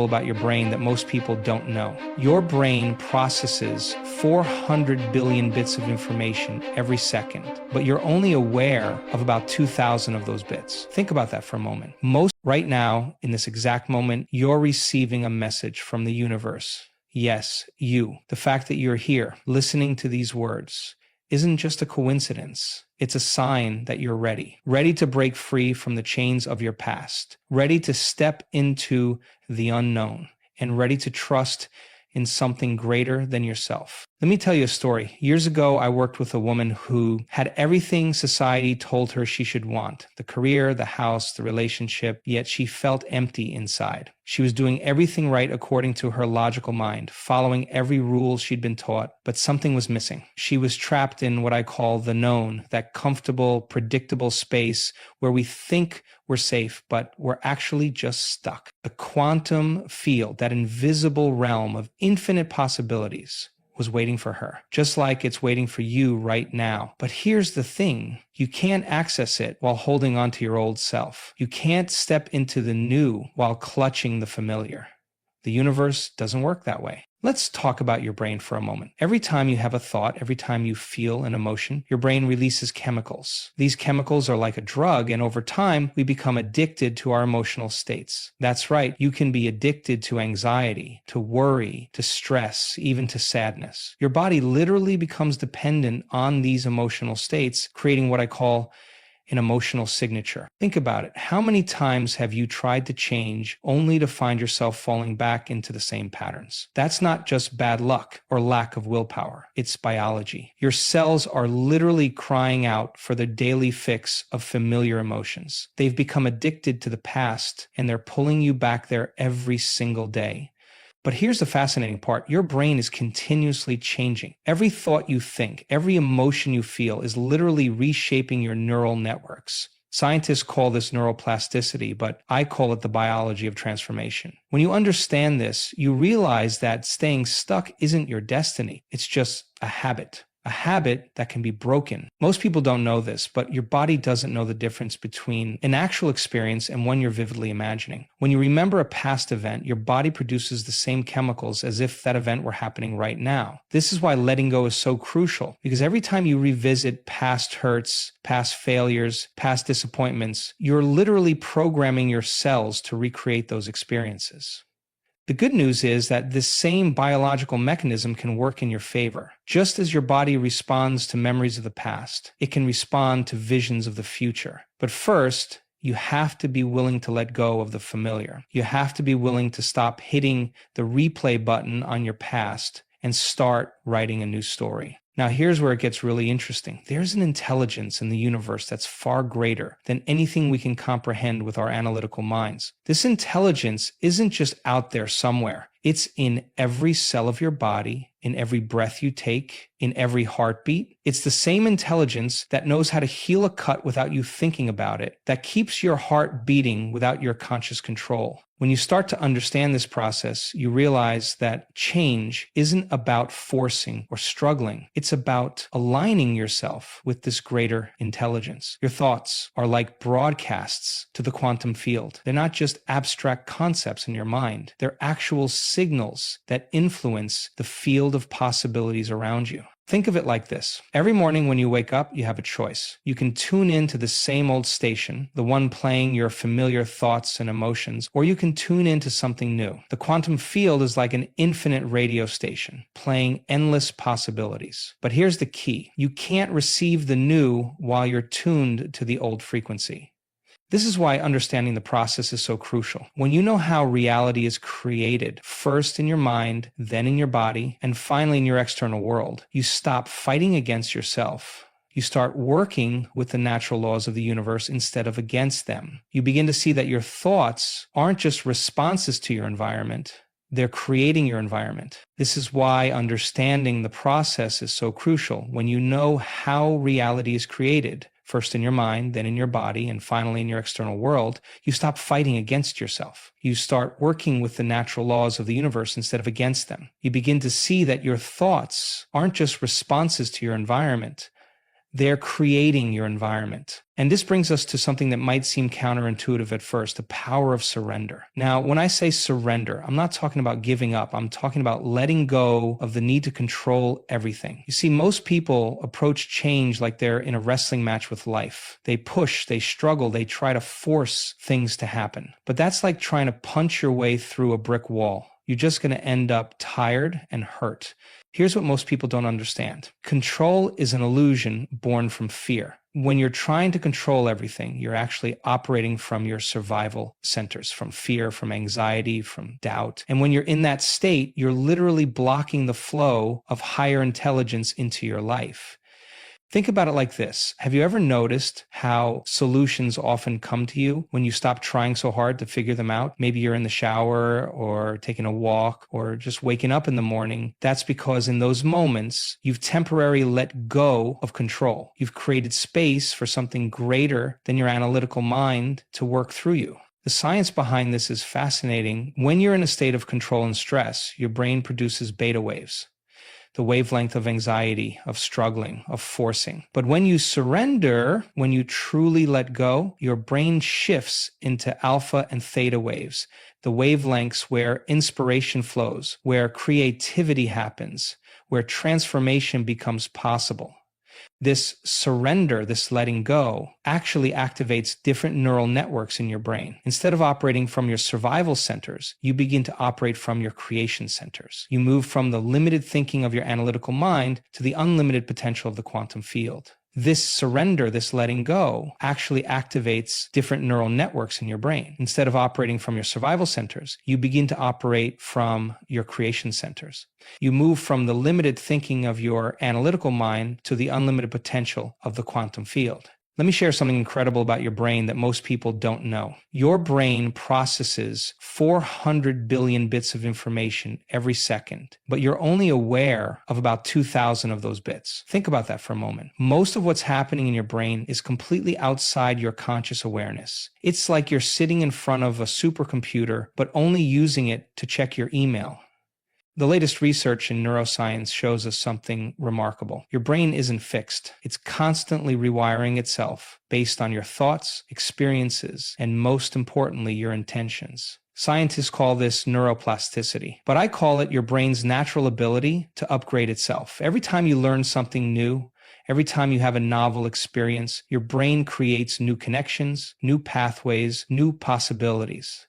about your brain that most people don't know. Your brain processes 400 billion bits of information every second, but you're only aware of about 2,000 of those bits. Think about that for a moment. Right now, in this exact moment, you're receiving a message from the universe. Yes, you. The fact that you're here, listening to these words, isn't just a coincidence. It's a sign that you're ready to break free from the chains of your past, ready to step into the unknown, and ready to trust in something greater than yourself. Let me tell you a story. Years ago, I worked with a woman who had everything society told her she should want: the career, the house, the relationship, yet she felt empty inside. She was doing everything right according to her logical mind, following every rule she'd been taught, but something was missing. She was trapped in what I call the known, that comfortable, predictable space where we think we're safe, but we're actually just stuck. The quantum field, that invisible realm of infinite possibilities, was waiting for her, just like it's waiting for you right now. But here's the thing. You can't access it while holding on to your old self. You can't step into the new while clutching the familiar. The universe doesn't work that way. Let's talk about your brain for a moment. Every time you have a thought, every time you feel an emotion, your brain releases chemicals. These chemicals are like a drug, and over time, we become addicted to our emotional states. That's right, you can be addicted to anxiety, to worry, to stress, even to sadness. Your body literally becomes dependent on these emotional states, creating what I call an emotional signature. Think about it. How many times have you tried to change only to find yourself falling back into the same patterns? That's not just bad luck or lack of willpower. It's biology. Your cells are literally crying out for the daily fix of familiar emotions. They've become addicted to the past, and they're pulling you back there every single day. But here's the fascinating part. Your brain is continuously changing. Every thought you think, every emotion you feel is literally reshaping your neural networks. Scientists call this neuroplasticity, but I call it the biology of transformation. When you understand this, you realize that staying stuck isn't your destiny. It's just a habit. A habit that can be broken. Most people don't know this, but your body doesn't know the difference between an actual experience and one you're vividly imagining. When you remember a past event, your body produces the same chemicals as if that event were happening right now. This is why letting go is so crucial, because every time you revisit past hurts, past failures, past disappointments, you're literally programming your cells to recreate those experiences. The good news is that this same biological mechanism can work in your favor. Just as your body responds to memories of the past, it can respond to visions of the future. But first, you have to be willing to let go of the familiar. You have to be willing to stop hitting the replay button on your past and start writing a new story. Now, here's where it gets really interesting. There's an intelligence in the universe that's far greater than anything we can comprehend with our analytical minds. This intelligence isn't just out there somewhere. It's in every cell of your body, in every breath you take, in every heartbeat. It's the same intelligence that knows how to heal a cut without you thinking about it, that keeps your heart beating without your conscious control. When you start to understand this process, you realize that change isn't about forcing or struggling. It's about aligning yourself with this greater intelligence. Your thoughts are like broadcasts to the quantum field. They're not just abstract concepts in your mind. They're actual signals that influence the field of possibilities around you. Think of it like this. Every morning when you wake up, you have a choice. You can tune in to the same old station, the one playing your familiar thoughts and emotions, or you can tune into something new. The quantum field is like an infinite radio station, playing endless possibilities. But here's the key. You can't receive the new while you're tuned to the old frequency. This is why understanding the process is so crucial. When you know how reality is created, first in your mind, then in your body, and finally in your external world, you stop fighting against yourself. You start working with the natural laws of the universe instead of against them. You begin to see that your thoughts aren't just responses to your environment. They're creating your environment. This is why understanding the process is so crucial. When you know how reality is created, first in your mind, then in your body, and finally in your external world, you stop fighting against yourself. You start working with the natural laws of the universe instead of against them. You begin to see that your thoughts aren't just responses to your environment. They're creating your environment. And this brings us to something that might seem counterintuitive at first, the power of surrender. Now, when I say surrender, I'm not talking about giving up. I'm talking about letting go of the need to control everything. You see, most people approach change like they're in a wrestling match with life. They push, they struggle, they try to force things to happen. But that's like trying to punch your way through a brick wall. You're just going to end up tired and hurt. Here's what most people don't understand. Control is an illusion born from fear. When you're trying to control everything, you're actually operating from your survival centers, from fear, from anxiety, from doubt. And when you're in that state, you're literally blocking the flow of higher intelligence into your life. Think about it like this. Have you ever noticed how solutions often come to you when you stop trying so hard to figure them out? Maybe you're in the shower or taking a walk or just waking up in the morning. That's because in those moments, you've temporarily let go of control. You've created space for something greater than your analytical mind to work through you. The science behind this is fascinating. When you're in a state of control and stress, your brain produces beta waves, the wavelength of anxiety, of struggling, of forcing. But when you surrender, when you truly let go, your brain shifts into alpha and theta waves, the wavelengths where inspiration flows, where creativity happens, where transformation becomes possible. This surrender, this letting go, actually activates different neural networks in your brain. Instead of operating from your survival centers, you begin to operate from your creation centers. You move from the limited thinking of your analytical mind to the unlimited potential of the quantum field. This surrender, this letting go, actually activates different neural networks in your brain. Instead of operating from your survival centers, you begin to operate from your creation centers. You move from the limited thinking of your analytical mind to the unlimited potential of the quantum field. Let me share something incredible about your brain that most people don't know. Your brain processes 400 billion bits of information every second, but you're only aware of about 2,000 of those bits. Think about that for a moment. Most of what's happening in your brain is completely outside your conscious awareness. It's like you're sitting in front of a supercomputer, but only using it to check your email. The latest research in neuroscience shows us something remarkable. Your brain isn't fixed. It's constantly rewiring itself based on your thoughts, experiences, and most importantly, your intentions. Scientists call this neuroplasticity, but I call it your brain's natural ability to upgrade itself. Every time you learn something new, every time you have a novel experience, your brain creates new connections, new pathways, new possibilities.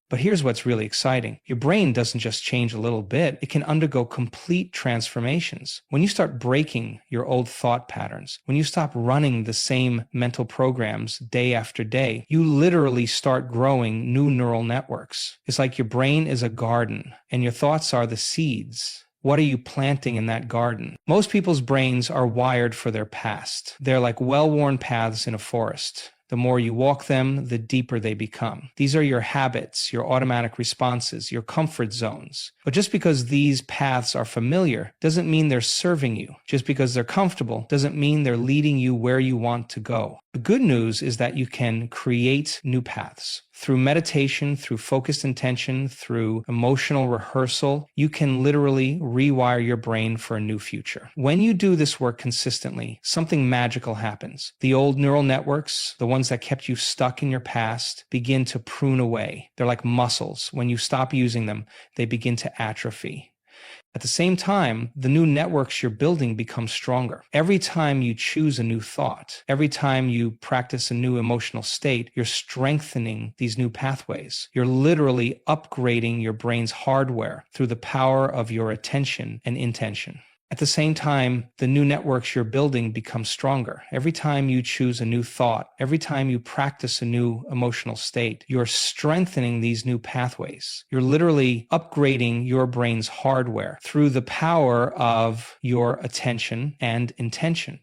But here's what's really exciting. Your brain doesn't just change a little bit, it can undergo complete transformations. When you start breaking your old thought patterns, when you stop running the same mental programs day after day, you literally start growing new neural networks. It's like your brain is a garden, and your thoughts are the seeds. What are you planting in that garden? Most people's brains are wired for their past. They're like well-worn paths in a forest. The more you walk them, the deeper they become. These are your habits, your automatic responses, your comfort zones. But just because these paths are familiar doesn't mean they're serving you. Just because they're comfortable doesn't mean they're leading you where you want to go. The good news is that you can create new paths. Through meditation, through focused intention, through emotional rehearsal, you can literally rewire your brain for a new future. When you do this work consistently, something magical happens. The old neural networks, the ones that kept you stuck in your past, begin to prune away. They're like muscles. When you stop using them, they begin to atrophy. At the same time, the new networks you're building become stronger. Every time you choose a new thought, every time you practice a new emotional state, you're strengthening these new pathways. You're literally upgrading your brain's hardware through the power of your attention and intention. At the same time, the new networks you're building become stronger. Every time you choose a new thought, every time you practice a new emotional state, you're strengthening these new pathways. You're literally upgrading your brain's hardware through the power of your attention and intention.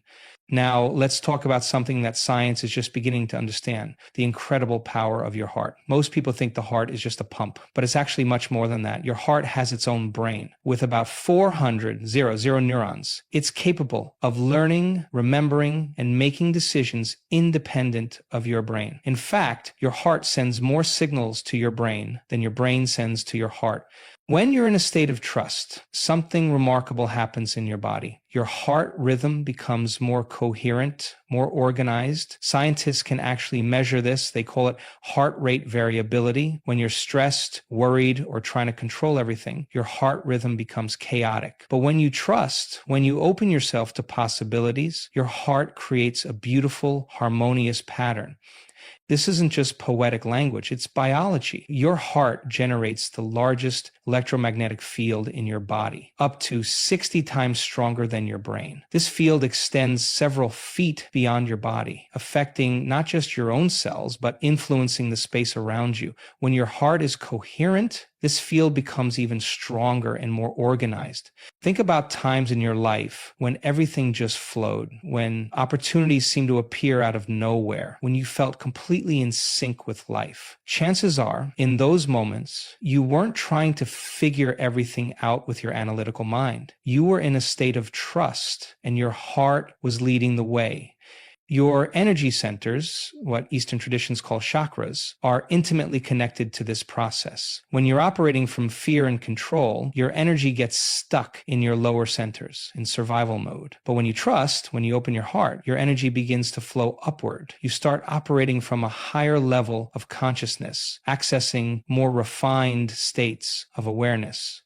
Now, let's talk about something that science is just beginning to understand, the incredible power of your heart. Most people think the heart is just a pump, but it's actually much more than that. Your heart has its own brain with about 400 neurons. It's capable of learning, remembering, and making decisions independent of your brain. In fact, your heart sends more signals to your brain than your brain sends to your heart. When you're in a state of trust, something remarkable happens in your body. Your heart rhythm becomes more coherent, more organized. Scientists can actually measure this. They call it heart rate variability. When you're stressed, worried, or trying to control everything, your heart rhythm becomes chaotic. But when you trust, when you open yourself to possibilities, your heart creates a beautiful, harmonious pattern. This isn't just poetic language, it's biology. Your heart generates the largest electromagnetic field in your body, up to 60 times stronger than your brain. This field extends several feet beyond your body, affecting not just your own cells, but influencing the space around you. When your heart is coherent, this field becomes even stronger and more organized. Think about times in your life when everything just flowed, when opportunities seemed to appear out of nowhere, when you felt completely in sync with life. Chances are, in those moments, you weren't trying to figure everything out with your analytical mind. You were in a state of trust, and your heart was leading the way. Your energy centers, what Eastern traditions call chakras, are intimately connected to this process. When you're operating from fear and control, your energy gets stuck in your lower centers, in survival mode. But when you trust, when you open your heart, your energy begins to flow upward. You start operating from a higher level of consciousness, accessing more refined states of awareness.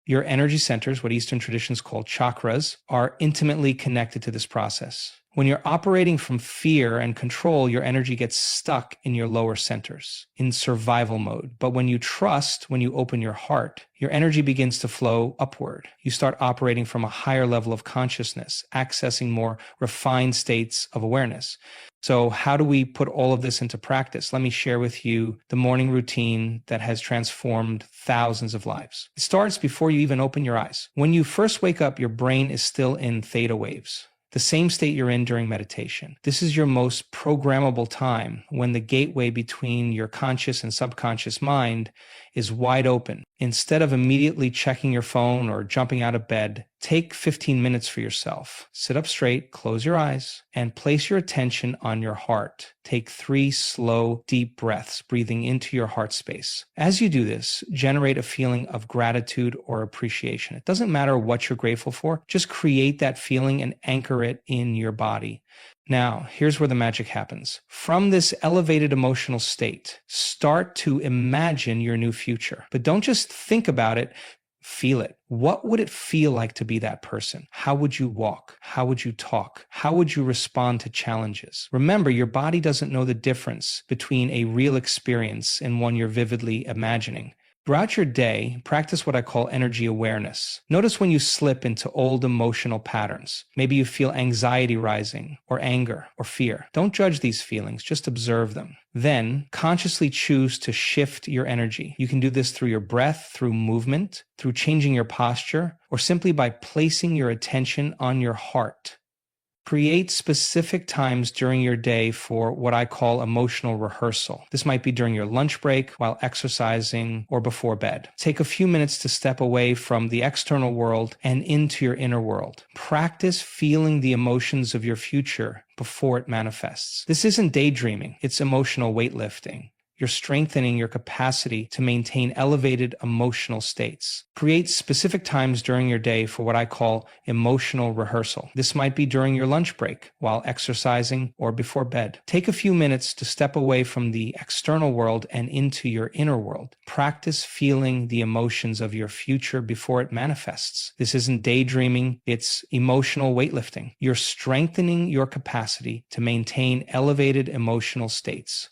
Your energy centers, what Eastern traditions call chakras, are intimately connected to this process. When you're operating from fear and control, your energy gets stuck in your lower centers, in survival mode. But when you trust, when you open your heart, your energy begins to flow upward. You start operating from a higher level of consciousness, accessing more refined states of awareness. So how do we put all of this into practice? Let me share with you the morning routine that has transformed thousands of lives. It starts before you even open your eyes. When you first wake up, your brain is still in theta waves, the same state you're in during meditation. This is your most programmable time, when the gateway between your conscious and subconscious mind is wide open. Instead of immediately checking your phone or jumping out of bed, take 15 minutes for yourself. Sit up straight, close your eyes, and place your attention on your heart. Take 3 slow, deep breaths, breathing into your heart space. As you do this, generate a feeling of gratitude or appreciation. It doesn't matter what you're grateful for, just create that feeling and anchor it in your body. Now, here's where the magic happens. From this elevated emotional state, start to imagine your new future. But don't just think about it, feel it. What would it feel like to be that person? How would you walk? How would you talk? How would you respond to challenges? Remember, your body doesn't know the difference between a real experience and one you're vividly imagining. Throughout your day, practice what I call energy awareness. Notice when you slip into old emotional patterns. Maybe you feel anxiety rising, or anger, or fear. Don't judge these feelings, just observe them. Then, consciously choose to shift your energy. You can do this through your breath, through movement, through changing your posture, or simply by placing your attention on your heart. Create specific times during your day for what I call emotional rehearsal. This might be during your lunch break, while exercising, or before bed. Take a few minutes to step away from the external world and into your inner world. Practice feeling the emotions of your future before it manifests. This isn't daydreaming, it's emotional weightlifting. You're strengthening your capacity to maintain elevated emotional states. Create specific times during your day for what I call emotional rehearsal. This might be during your lunch break, while exercising, or before bed. Take a few minutes to step away from the external world and into your inner world. Practice feeling the emotions of your future before it manifests. This isn't daydreaming, it's emotional weightlifting. You're strengthening your capacity to maintain elevated emotional states.